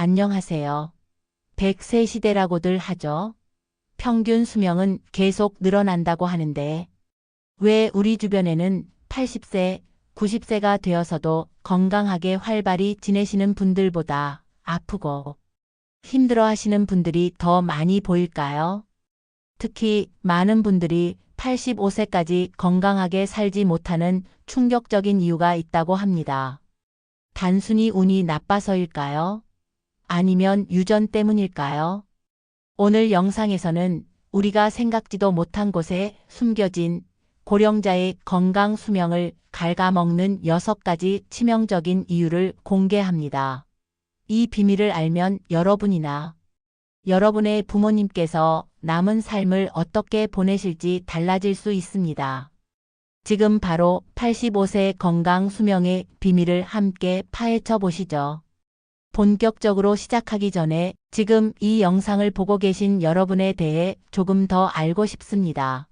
안녕하세요. 100세 시대라고들 하죠. 평균 수명은 계속 늘어난다고 하는데 왜 우리 주변에는 80세, 90세가 되어서도 건강하게 활발히 지내시는 분들보다 아프고 힘들어 하시는 분들이 더 많이 보일까요? 특히 많은 분들이 85세까지 건강하게 살지 못하는 충격적인 이유가 있다고 합니다. 단순히 운이 나빠서일까요? 아니면 유전 때문일까요? 오늘 영상에서는 우리가 생각지도 못한 곳에 숨겨진 고령자의 건강 수명을 갉아먹는 6가지 치명적인 이유를 공개합니다. 이 비밀을 알면 여러분이나 여러분의 부모님께서 남은 삶을 어떻게 보내실지 달라질 수 있습니다. 지금 바로 85세 건강 수명의 비밀을 함께 파헤쳐 보시죠. 본격적으로 시작하기 전에 지금 이 영상을 보고 계신 여러분에 대해 조금 더 알고 싶습니다.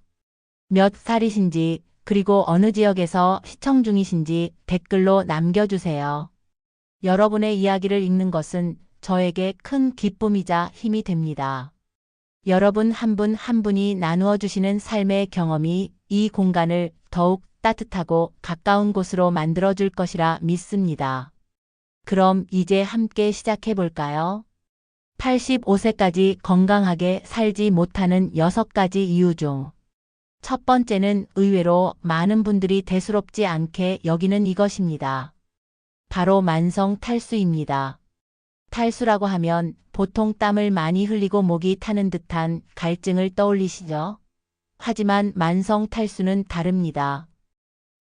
몇 살이신지 그리고 어느 지역에서 시청 중이신지 댓글로 남겨주세요. 여러분의 이야기를 읽는 것은 저에게 큰 기쁨이자 힘이 됩니다. 여러분 한 분 한 분이 나누어 주시는 삶의 경험이 이 공간을 더욱 따뜻하고 가까운 곳으로 만들어 줄 것이라 믿습니다. 그럼 이제 함께 시작해 볼까요? 85세까지 건강하게 살지 못하는 6가지 이유 중 첫 번째는 의외로 많은 분들이 대수롭지 않게 여기는 이것입니다. 바로 만성 탈수입니다. 탈수라고 하면 보통 땀을 많이 흘리고 목이 타는 듯한 갈증을 떠올리시죠? 하지만 만성 탈수는 다릅니다.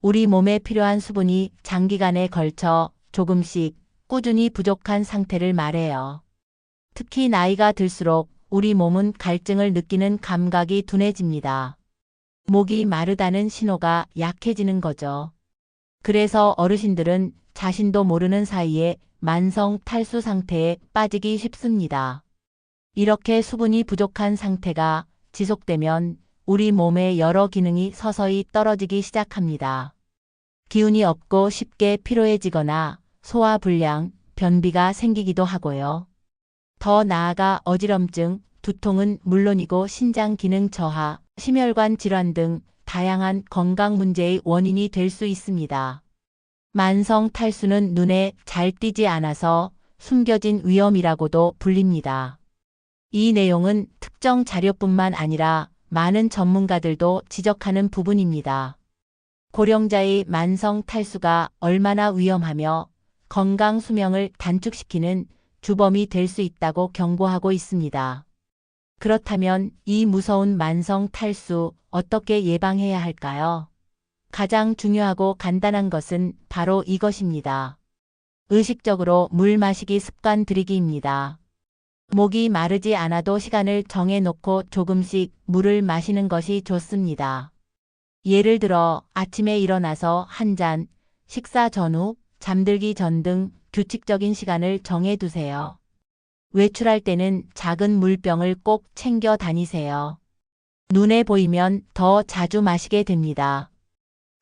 우리 몸에 필요한 수분이 장기간에 걸쳐 조금씩 꾸준히 부족한 상태를 말해요. 특히 나이가 들수록 우리 몸은 갈증을 느끼는 감각이 둔해집니다. 목이 마르다는 신호가 약해지는 거죠. 그래서 어르신들은 자신도 모르는 사이에 만성 탈수 상태에 빠지기 쉽습니다. 이렇게 수분이 부족한 상태가 지속되면 우리 몸의 여러 기능이 서서히 떨어지기 시작합니다. 기운이 없고 쉽게 피로해지거나 소화불량, 변비가 생기기도 하고요. 더 나아가 어지럼증, 두통은 물론이고 신장 기능 저하, 심혈관 질환 등 다양한 건강 문제의 원인이 될 수 있습니다. 만성 탈수는 눈에 잘 띄지 않아서 숨겨진 위험이라고도 불립니다. 이 내용은 특정 자료뿐만 아니라 많은 전문가들도 지적하는 부분입니다. 고령자의 만성 탈수가 얼마나 위험하며 건강 수명을 단축시키는 주범이 될 수 있다고 경고하고 있습니다. 그렇다면 이 무서운 만성 탈수 어떻게 예방해야 할까요? 가장 중요하고 간단한 것은 바로 이것입니다. 의식적으로 물 마시기 습관 들이기입니다. 목이 마르지 않아도 시간을 정해놓고 조금씩 물을 마시는 것이 좋습니다. 예를 들어 아침에 일어나서 한 잔, 식사 전후, 잠들기 전 등 규칙적인 시간을 정해두세요. 외출할 때는 작은 물병을 꼭 챙겨 다니세요. 눈에 보이면 더 자주 마시게 됩니다.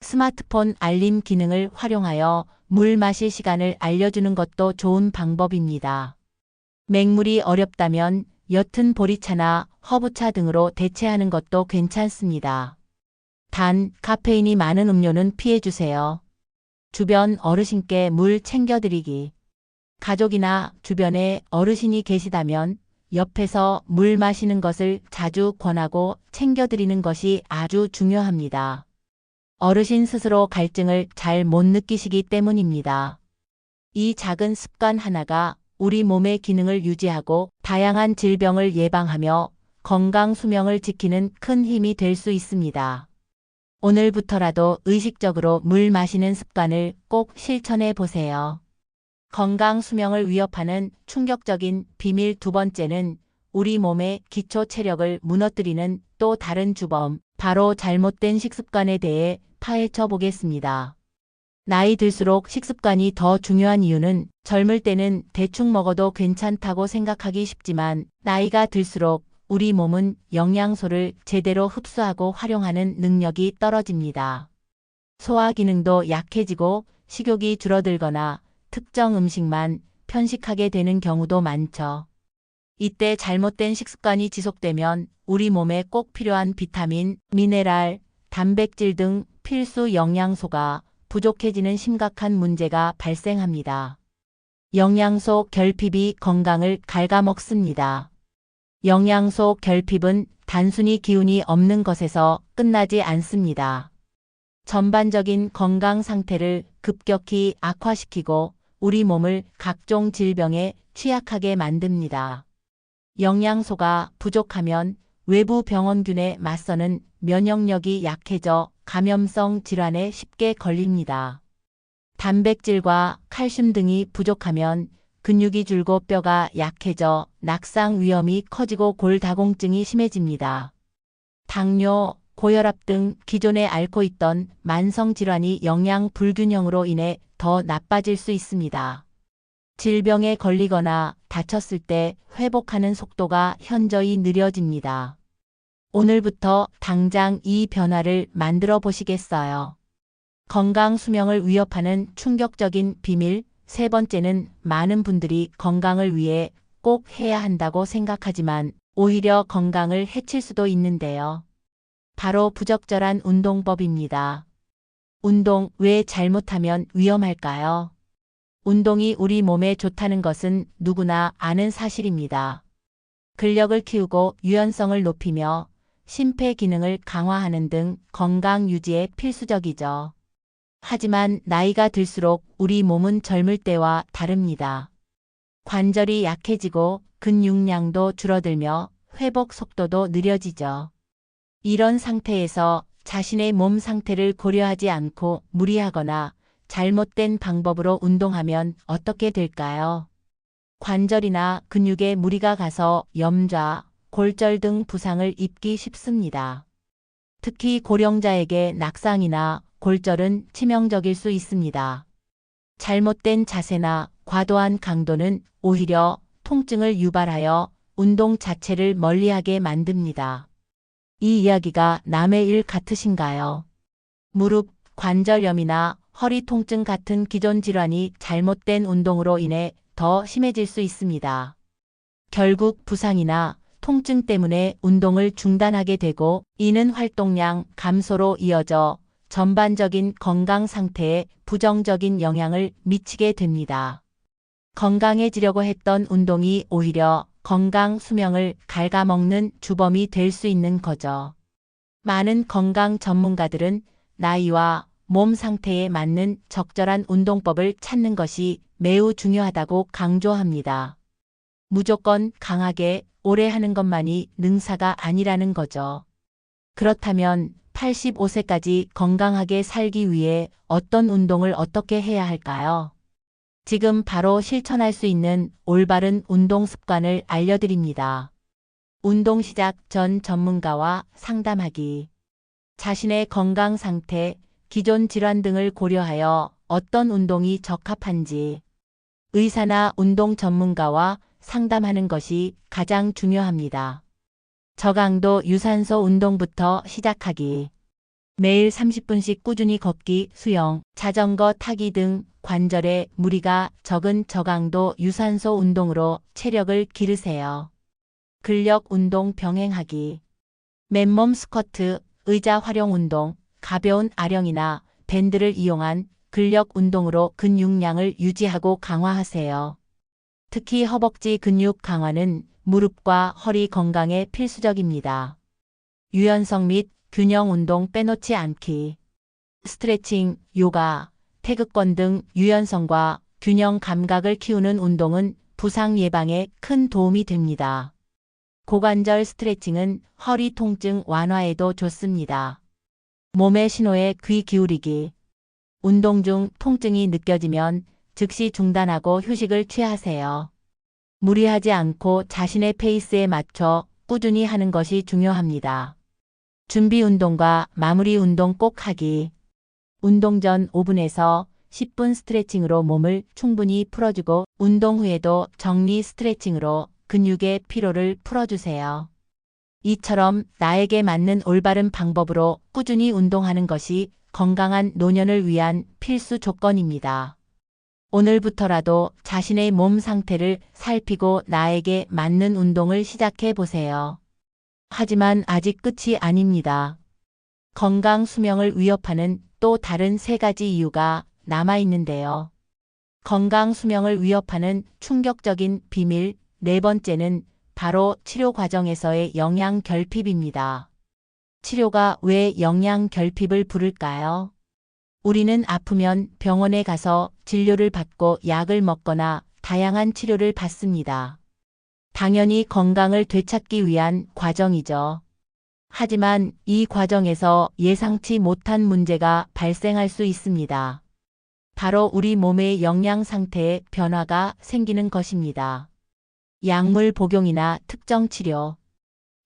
스마트폰 알림 기능을 활용하여 물 마실 시간을 알려주는 것도 좋은 방법입니다. 맹물이 어렵다면 옅은 보리차나 허브차 등으로 대체하는 것도 괜찮습니다. 단, 카페인이 많은 음료는 피해주세요. 주변 어르신께 물 챙겨드리기. 가족이나 주변에 어르신이 계시다면 옆에서 물 마시는 것을 자주 권하고 챙겨드리는 것이 아주 중요합니다. 어르신 스스로 갈증을 잘 못 느끼시기 때문입니다. 이 작은 습관 하나가 우리 몸의 기능을 유지하고 다양한 질병을 예방하며 건강 수명을 지키는 큰 힘이 될 수 있습니다. 오늘부터라도 의식적으로 물 마시는 습관을 꼭 실천해 보세요. 건강 수명을 위협하는 충격적인 비밀 두 번째는 우리 몸의 기초 체력을 무너뜨리는 또 다른 주범, 바로 잘못된 식습관에 대해 파헤쳐 보겠습니다. 나이 들수록 식습관이 더 중요한 이유는 젊을 때는 대충 먹어도 괜찮다고 생각하기 쉽지만 나이가 들수록 우리 몸은 영양소를 제대로 흡수하고 활용하는 능력이 떨어집니다. 소화 기능도 약해지고 식욕이 줄어들거나 특정 음식만 편식하게 되는 경우도 많죠. 이때 잘못된 식습관이 지속되면 우리 몸에 꼭 필요한 비타민, 미네랄, 단백질 등 필수 영양소가 부족해지는 심각한 문제가 발생합니다. 영양소 결핍이 건강을 갉아먹습니다. 영양소 결핍은 단순히 기운이 없는 것에서 끝나지 않습니다. 전반적인 건강 상태를 급격히 악화시키고 우리 몸을 각종 질병에 취약하게 만듭니다. 영양소가 부족하면 외부 병원균에 맞서는 면역력이 약해져 감염성 질환에 쉽게 걸립니다. 단백질과 칼슘 등이 부족하면 근육이 줄고 뼈가 약해져 낙상 위험이 커지고 골다공증이 심해집니다. 당뇨, 고혈압 등 기존에 앓고 있던 만성 질환이 영양 불균형으로 인해 더 나빠질 수 있습니다. 질병에 걸리거나 다쳤을 때 회복하는 속도가 현저히 느려집니다. 오늘부터 당장 이 변화를 만들어 보시겠어요? 건강 수명을 위협하는 충격적인 비밀. 세 번째는 많은 분들이 건강을 위해 꼭 해야 한다고 생각하지만 오히려 건강을 해칠 수도 있는데요. 바로 부적절한 운동법입니다. 운동 왜 잘못하면 위험할까요? 운동이 우리 몸에 좋다는 것은 누구나 아는 사실입니다. 근력을 키우고 유연성을 높이며 심폐 기능을 강화하는 등 건강 유지에 필수적이죠. 하지만 나이가 들수록 우리 몸은 젊을 때와 다릅니다. 관절이 약해지고 근육량도 줄어들며 회복 속도도 느려지죠. 이런 상태에서 자신의 몸 상태를 고려하지 않고 무리하거나 잘못된 방법으로 운동하면 어떻게 될까요? 관절이나 근육에 무리가 가서 염좌, 골절 등 부상을 입기 쉽습니다. 특히 고령자에게 낙상이나 골절은 치명적일 수 있습니다. 잘못된 자세나 과도한 강도는 오히려 통증을 유발하여 운동 자체를 멀리하게 만듭니다. 이 이야기가 남의 일 같으신가요? 무릎, 관절염이나 허리 통증 같은 기존 질환이 잘못된 운동으로 인해 더 심해질 수 있습니다. 결국 부상이나 통증 때문에 운동을 중단하게 되고 이는 활동량 감소로 이어져 전반적인 건강 상태에 부정적인 영향을 미치게 됩니다. 건강해지려고 했던 운동이 오히려 건강 수명을 갉아먹는 주범이 될 수 있는 거죠. 많은 건강 전문가들은 나이와 몸 상태에 맞는 적절한 운동법을 찾는 것이 매우 중요하다고 강조합니다. 무조건 강하게 오래 하는 것만이 능사가 아니라는 거죠. 그렇다면 85세까지 건강하게 살기 위해 어떤 운동을 어떻게 해야 할까요? 지금 바로 실천할 수 있는 올바른 운동 습관을 알려드립니다. 운동 시작 전 전문가와 상담하기. 자신의 건강 상태, 기존 질환 등을 고려하여 어떤 운동이 적합한지 의사나 운동 전문가와 상담하는 것이 가장 중요합니다. 저강도 유산소 운동부터 시작하기. 매일 30분씩 꾸준히 걷기, 수영, 자전거 타기 등 관절에 무리가 적은 저강도 유산소 운동으로 체력을 기르세요. 근력 운동 병행하기. 맨몸 스쿼트, 의자 활용 운동, 가벼운 아령이나 밴드를 이용한 근력 운동으로 근육량을 유지하고 강화하세요. 특히 허벅지 근육 강화는 무릎과 허리 건강에 필수적입니다. 유연성 및 균형 운동 빼놓지 않기. 스트레칭, 요가, 태극권 등 유연성과 균형 감각을 키우는 운동은 부상 예방에 큰 도움이 됩니다. 고관절 스트레칭은 허리 통증 완화에도 좋습니다. 몸의 신호에 귀 기울이기. 운동 중 통증이 느껴지면 즉시 중단하고 휴식을 취하세요. 무리하지 않고 자신의 페이스에 맞춰 꾸준히 하는 것이 중요합니다. 준비 운동과 마무리 운동 꼭 하기. 운동 전 5분에서 10분 스트레칭으로 몸을 충분히 풀어주고 운동 후에도 정리 스트레칭으로 근육의 피로를 풀어주세요. 이처럼 나에게 맞는 올바른 방법으로 꾸준히 운동하는 것이 건강한 노년을 위한 필수 조건입니다. 오늘부터라도 자신의 몸 상태를 살피고 나에게 맞는 운동을 시작해 보세요. 하지만 아직 끝이 아닙니다. 건강 수명을 위협하는 또 다른 3가지 이유가 남아 있는데요. 건강 수명을 위협하는 충격적인 비밀 4번째는 바로 치료 과정에서의 영양 결핍입니다. 치료가 왜 영양 결핍을 부를까요? 우리는 아프면 병원에 가서 진료를 받고 약을 먹거나 다양한 치료를 받습니다. 당연히 건강을 되찾기 위한 과정이죠. 하지만 이 과정에서 예상치 못한 문제가 발생할 수 있습니다. 바로 우리 몸의 영양 상태에 변화가 생기는 것입니다. 약물 복용이나 특정 치료,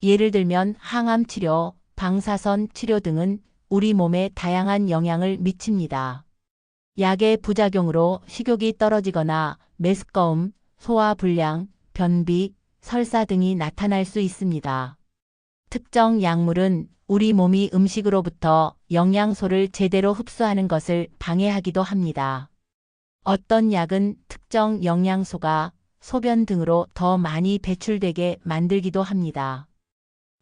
예를 들면 항암 치료, 방사선 치료 등은 우리 몸에 다양한 영향을 미칩니다. 약의 부작용으로 식욕이 떨어지거나 메스꺼움, 소화불량, 변비, 설사 등이 나타날 수 있습니다. 특정 약물은 우리 몸이 음식으로부터 영양소를 제대로 흡수하는 것을 방해하기도 합니다. 어떤 약은 특정 영양소가 소변 등으로 더 많이 배출되게 만들기도 합니다.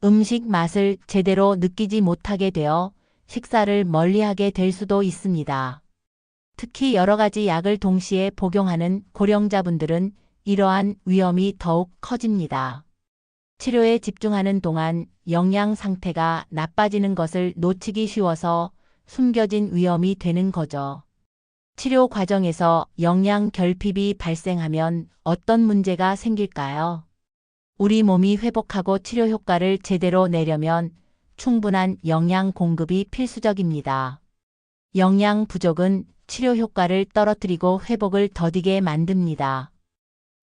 음식 맛을 제대로 느끼지 못하게 되어 식사를 멀리하게 될 수도 있습니다. 특히 여러 가지 약을 동시에 복용하는 고령자분들은 이러한 위험이 더욱 커집니다. 치료에 집중하는 동안 영양 상태가 나빠지는 것을 놓치기 쉬워서 숨겨진 위험이 되는 거죠. 치료 과정에서 영양 결핍이 발생하면 어떤 문제가 생길까요? 우리 몸이 회복하고 치료 효과를 제대로 내려면 충분한 영양 공급이 필수적입니다. 영양 부족은 치료 효과를 떨어뜨리고 회복을 더디게 만듭니다.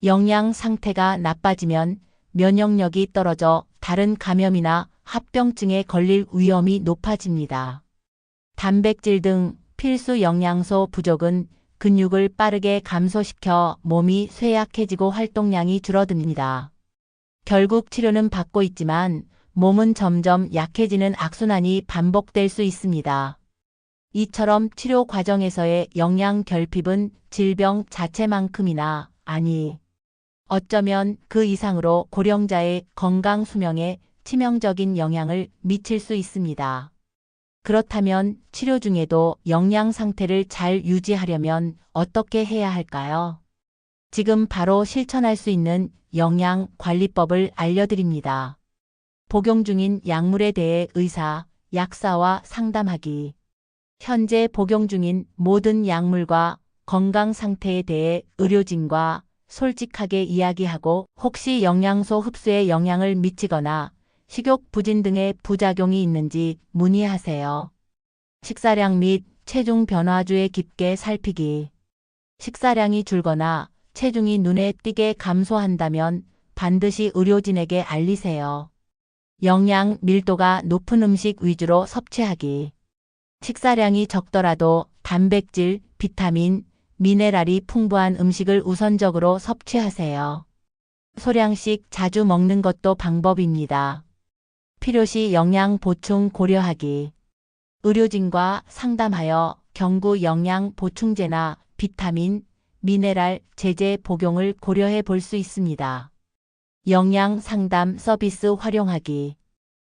영양 상태가 나빠지면 면역력이 떨어져 다른 감염이나 합병증에 걸릴 위험이 높아집니다. 단백질 등 필수 영양소 부족은 근육을 빠르게 감소시켜 몸이 쇠약해지고 활동량이 줄어듭니다. 결국 치료는 받고 있지만 몸은 점점 약해지는 악순환이 반복될 수 있습니다. 이처럼 치료 과정에서의 영양 결핍은 질병 자체만큼이나 아니, 어쩌면 그 이상으로 고령자의 건강 수명에 치명적인 영향을 미칠 수 있습니다. 그렇다면 치료 중에도 영양 상태를 잘 유지하려면 어떻게 해야 할까요? 지금 바로 실천할 수 있는 영양 관리법을 알려드립니다. 복용 중인 약물에 대해 의사, 약사와 상담하기. 현재 복용 중인 모든 약물과 건강 상태에 대해 의료진과 솔직하게 이야기하고 혹시 영양소 흡수에 영향을 미치거나 식욕 부진 등의 부작용이 있는지 문의하세요. 식사량 및 체중 변화주에 깊게 살피기. 식사량이 줄거나 체중이 눈에 띄게 감소한다면 반드시 의료진에게 알리세요. 영양 밀도가 높은 음식 위주로 섭취하기. 식사량이 적더라도 단백질, 비타민, 미네랄이 풍부한 음식을 우선적으로 섭취하세요. 소량씩 자주 먹는 것도 방법입니다. 필요시 영양 보충 고려하기. 의료진과 상담하여 경구 영양 보충제나 비타민, 미네랄, 제제 복용을 고려해 볼 수 있습니다. 영양 상담 서비스 활용하기.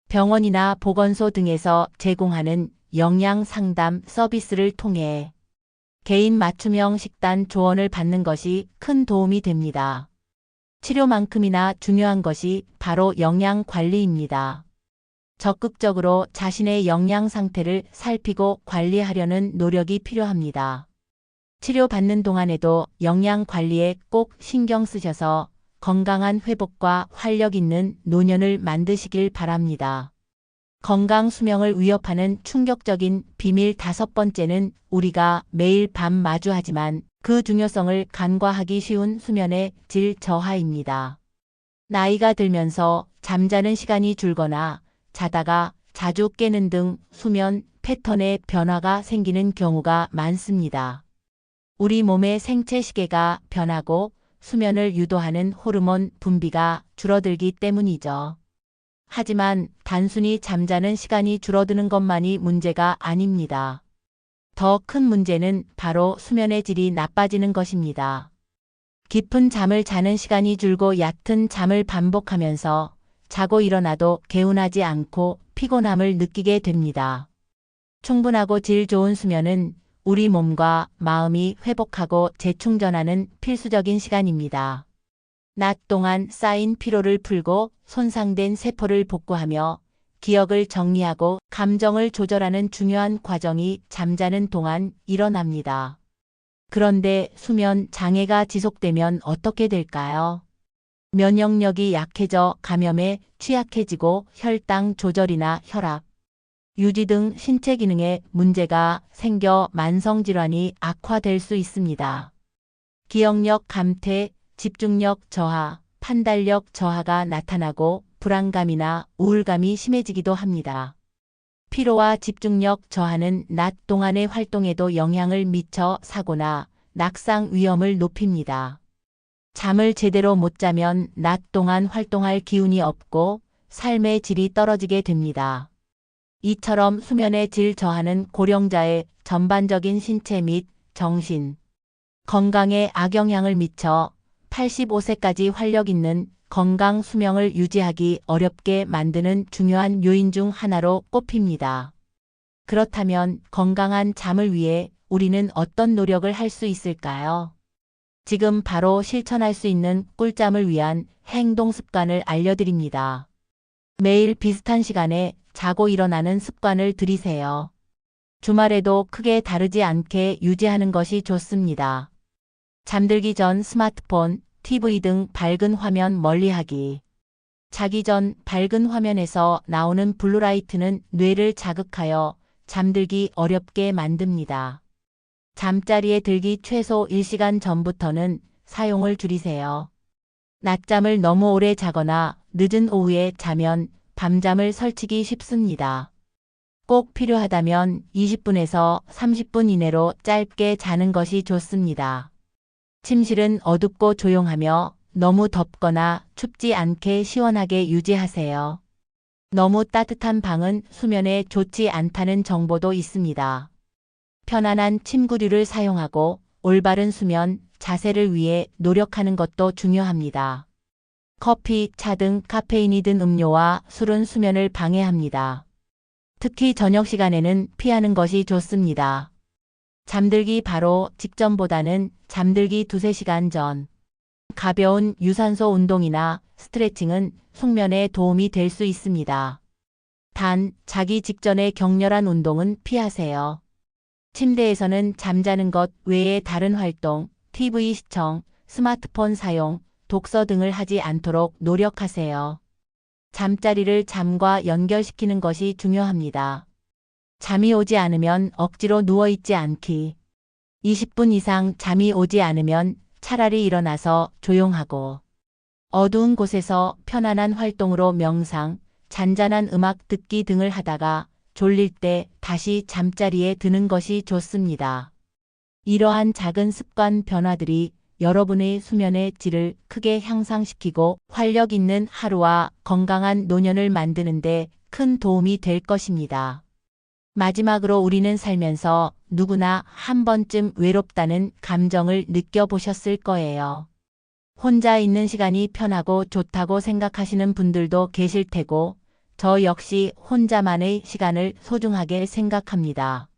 병원이나 보건소 등에서 제공하는 영양 상담 서비스를 통해 개인 맞춤형 식단 조언을 받는 것이 큰 도움이 됩니다. 치료만큼이나 중요한 것이 바로 영양 관리입니다. 적극적으로 자신의 영양 상태를 살피고 관리하려는 노력이 필요합니다. 치료받는 동안에도 영양 관리에 꼭 신경 쓰셔서 건강한 회복과 활력 있는 노년을 만드시길 바랍니다. 건강 수명을 위협하는 충격적인 비밀 5번째는 우리가 매일 밤 마주하지만 그 중요성을 간과하기 쉬운 수면의 질 저하입니다. 나이가 들면서 잠자는 시간이 줄거나 자다가 자주 깨는 등 수면 패턴에 변화가 생기는 경우가 많습니다. 우리 몸의 생체 시계가 변하고 수면을 유도하는 호르몬 분비가 줄어들기 때문이죠. 하지만 단순히 잠자는 시간이 줄어드는 것만이 문제가 아닙니다. 더 큰 문제는 바로 수면의 질이 나빠지는 것입니다. 깊은 잠을 자는 시간이 줄고 얕은 잠을 반복하면서 자고 일어나도 개운하지 않고 피곤함을 느끼게 됩니다. 충분하고 질 좋은 수면은 우리 몸과 마음이 회복하고 재충전하는 필수적인 시간입니다. 낮 동안 쌓인 피로를 풀고 손상된 세포를 복구하며 기억을 정리하고 감정을 조절하는 중요한 과정이 잠자는 동안 일어납니다. 그런데 수면 장애가 지속되면 어떻게 될까요? 면역력이 약해져 감염에 취약해지고 혈당 조절이나 혈압, 유지 등 신체 기능에 문제가 생겨 만성질환이 악화될 수 있습니다. 기억력 감퇴, 집중력 저하, 판단력 저하가 나타나고 불안감이나 우울감이 심해지기도 합니다. 피로와 집중력 저하는 낮 동안의 활동에도 영향을 미쳐 사고나 낙상 위험을 높입니다. 잠을 제대로 못 자면 낮 동안 활동할 기운이 없고 삶의 질이 떨어지게 됩니다. 이처럼 수면의 질 저하는 고령자의 전반적인 신체 및 정신 건강에 악영향을 미쳐 85세까지 활력 있는 건강 수명을 유지하기 어렵게 만드는 중요한 요인 중 하나로 꼽힙니다. 그렇다면 건강한 잠을 위해 우리는 어떤 노력을 할 수 있을까요? 지금 바로 실천할 수 있는 꿀잠을 위한 행동 습관을 알려드립니다. 매일 비슷한 시간에 자고 일어나는 습관을 들이세요. 주말에도 크게 다르지 않게 유지하는 것이 좋습니다. 잠들기 전 스마트폰, TV 등 밝은 화면 멀리하기. 자기 전 밝은 화면에서 나오는 블루라이트는 뇌를 자극하여 잠들기 어렵게 만듭니다. 잠자리에 들기 최소 1시간 전부터는 사용을 줄이세요. 낮잠을 너무 오래 자거나 늦은 오후에 자면 밤잠을 설치기 쉽습니다. 꼭 필요하다면 20분에서 30분 이내로 짧게 자는 것이 좋습니다. 침실은 어둡고 조용하며 너무 덥거나 춥지 않게 시원하게 유지하세요. 너무 따뜻한 방은 수면에 좋지 않다는 정보도 있습니다. 편안한 침구류를 사용하고 올바른 수면 자세를 위해 노력하는 것도 중요합니다. 커피, 차 등 카페인이 든 음료와 술은 수면을 방해합니다. 특히 저녁 시간에는 피하는 것이 좋습니다. 잠들기 바로 직전보다는 잠들기 2~3시간 전. 가벼운 유산소 운동이나 스트레칭은 숙면에 도움이 될 수 있습니다. 단, 자기 직전에 격렬한 운동은 피하세요. 침대에서는 잠자는 것 외에 다른 활동, TV 시청, 스마트폰 사용, 독서 등을 하지 않도록 노력하세요. 잠자리를 잠과 연결시키는 것이 중요합니다. 잠이 오지 않으면 억지로 누워있지 않기. 20분 이상 잠이 오지 않으면 차라리 일어나서 조용하고 어두운 곳에서 편안한 활동으로 명상, 잔잔한 음악 듣기 등을 하다가 졸릴 때 다시 잠자리에 드는 것이 좋습니다. 이러한 작은 습관 변화들이 여러분의 수면의 질을 크게 향상시키고 활력 있는 하루와 건강한 노년을 만드는 데 큰 도움이 될 것입니다. 마지막으로 우리는 살면서 누구나 한 번쯤 외롭다는 감정을 느껴보셨을 거예요. 혼자 있는 시간이 편하고 좋다고 생각하시는 분들도 계실 테고, 저 역시 혼자만의 시간을 소중하게 생각합니다.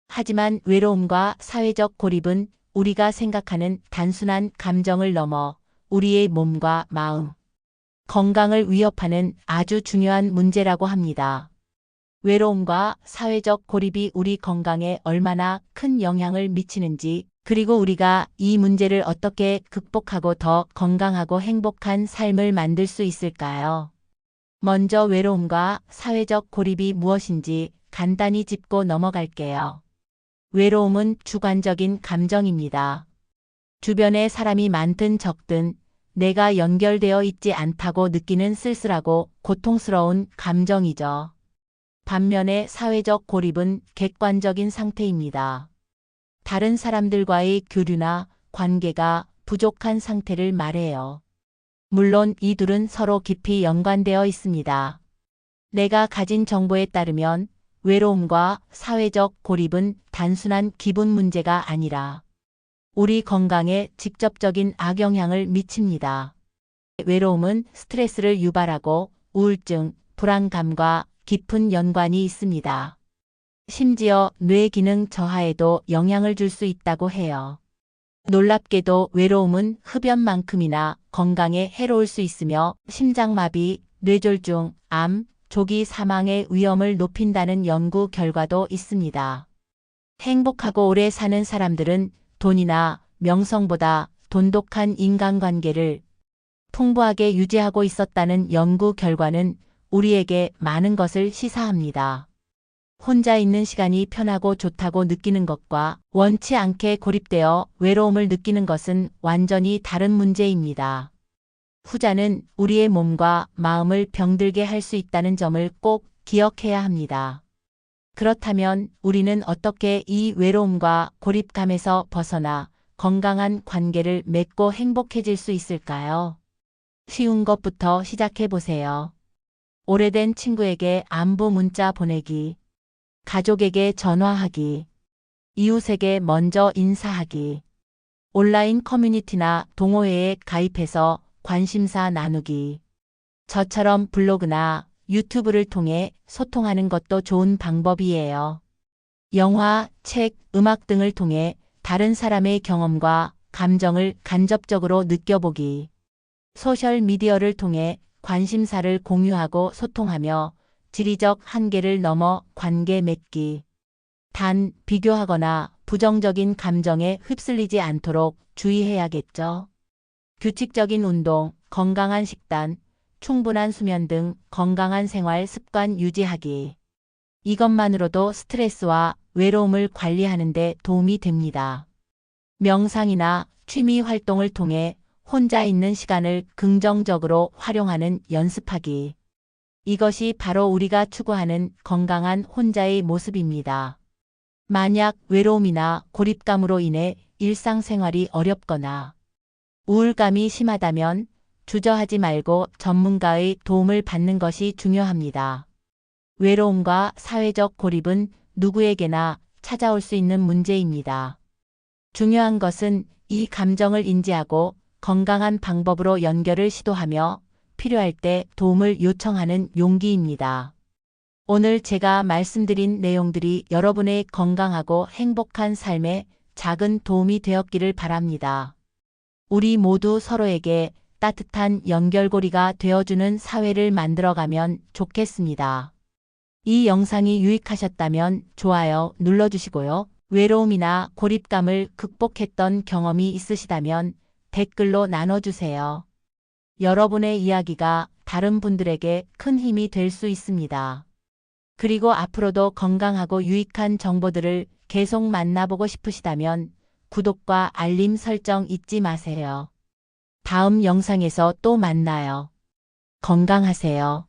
하지만 외로움과 사회적 고립은 우리가 생각하는 단순한 감정을 넘어 우리의 몸과 마음, 건강을 위협하는 아주 중요한 문제라고 합니다. 외로움과 사회적 고립이 우리 건강에 얼마나 큰 영향을 미치는지, 그리고 우리가 이 문제를 어떻게 극복하고 더 건강하고 행복한 삶을 만들 수 있을까요? 먼저 외로움과 사회적 고립이 무엇인지 간단히 짚고 넘어갈게요. 외로움은 주관적인 감정입니다. 주변에 사람이 많든 적든 내가 연결되어 있지 않다고 느끼는 쓸쓸하고 고통스러운 감정이죠. 반면에 사회적 고립은 객관적인 상태입니다. 다른 사람들과의 교류나 관계가 부족한 상태를 말해요. 물론 이 둘은 서로 깊이 연관되어 있습니다. 내가 가진 정보에 따르면 외로움과 사회적 고립은 단순한 기분 문제가 아니라 우리 건강에 직접적인 악영향을 미칩니다. 외로움은 스트레스를 유발하고 우울증, 불안감과 깊은 연관이 있습니다. 심지어 뇌 기능 저하에도 영향을 줄 수 있다고 해요. 놀랍게도 외로움은 흡연만큼이나 건강에 해로울 수 있으며 심장마비, 뇌졸중, 암, 조기 사망의 위험을 높인다는 연구 결과도 있습니다. 행복하고 오래 사는 사람들은 돈이나 명성보다 돈독한 인간관계를 풍부하게 유지하고 있었다는 연구 결과는 우리에게 많은 것을 시사합니다. 혼자 있는 시간이 편하고 좋다고 느끼는 것과 원치 않게 고립되어 외로움을 느끼는 것은 완전히 다른 문제입니다. 후자는 우리의 몸과 마음을 병들게 할 수 있다는 점을 꼭 기억해야 합니다. 그렇다면 우리는 어떻게 이 외로움과 고립감에서 벗어나 건강한 관계를 맺고 행복해질 수 있을까요? 쉬운 것부터 시작해 보세요. 오래된 친구에게 안부 문자 보내기, 가족에게 전화하기, 이웃에게 먼저 인사하기, 온라인 커뮤니티나 동호회에 가입해서 관심사 나누기. 저처럼 블로그나 유튜브를 통해 소통하는 것도 좋은 방법이에요. 영화, 책, 음악 등을 통해 다른 사람의 경험과 감정을 간접적으로 느껴보기. 소셜미디어를 통해 관심사를 공유하고 소통하며 지리적 한계를 넘어 관계 맺기. 단, 비교하거나 부정적인 감정에 휩쓸리지 않도록 주의해야겠죠. 규칙적인 운동, 건강한 식단, 충분한 수면 등 건강한 생활 습관 유지하기. 이것만으로도 스트레스와 외로움을 관리하는 데 도움이 됩니다. 명상이나 취미 활동을 통해 혼자 있는 시간을 긍정적으로 활용하는 연습하기. 이것이 바로 우리가 추구하는 건강한 혼자의 모습입니다. 만약 외로움이나 고립감으로 인해 일상생활이 어렵거나 우울감이 심하다면 주저하지 말고 전문가의 도움을 받는 것이 중요합니다. 외로움과 사회적 고립은 누구에게나 찾아올 수 있는 문제입니다. 중요한 것은 이 감정을 인지하고 건강한 방법으로 연결을 시도하며 필요할 때 도움을 요청하는 용기입니다. 오늘 제가 말씀드린 내용들이 여러분의 건강하고 행복한 삶에 작은 도움이 되었기를 바랍니다. 우리 모두 서로에게 따뜻한 연결고리가 되어주는 사회를 만들어가면 좋겠습니다. 이 영상이 유익하셨다면 좋아요 눌러주시고요. 외로움이나 고립감을 극복했던 경험이 있으시다면 댓글로 나눠주세요. 여러분의 이야기가 다른 분들에게 큰 힘이 될 수 있습니다. 그리고 앞으로도 건강하고 유익한 정보들을 계속 만나보고 싶으시다면 구독과 알림 설정 잊지 마세요. 다음 영상에서 또 만나요. 건강하세요.